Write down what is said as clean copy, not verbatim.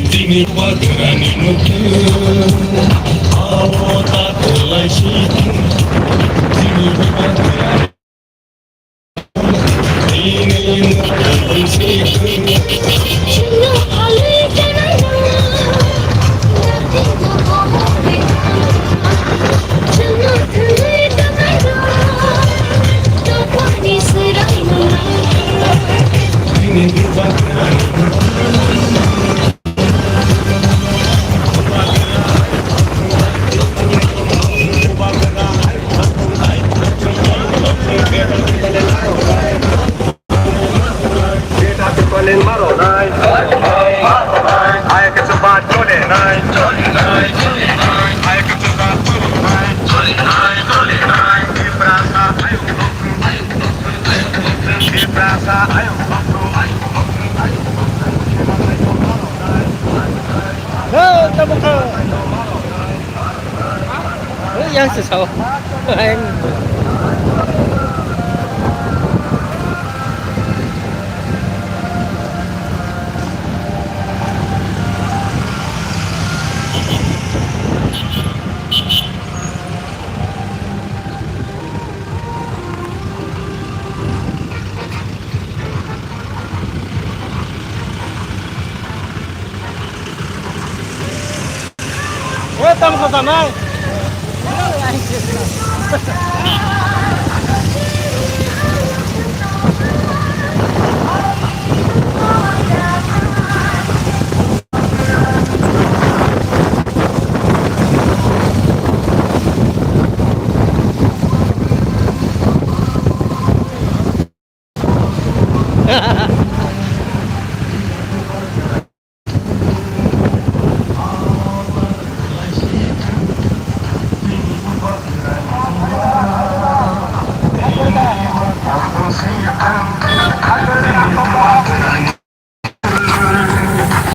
Dini pagarani nuke, awo takelai shikin. Dini pagarani, dini pagarani shikin. Dini pagarani. Paling maro nai, ayah kecoba jole nai, ayah kecoba jole nai, di perasa ayo, di perasa ayo, tao một thằng yang sesau anh tao một thằng này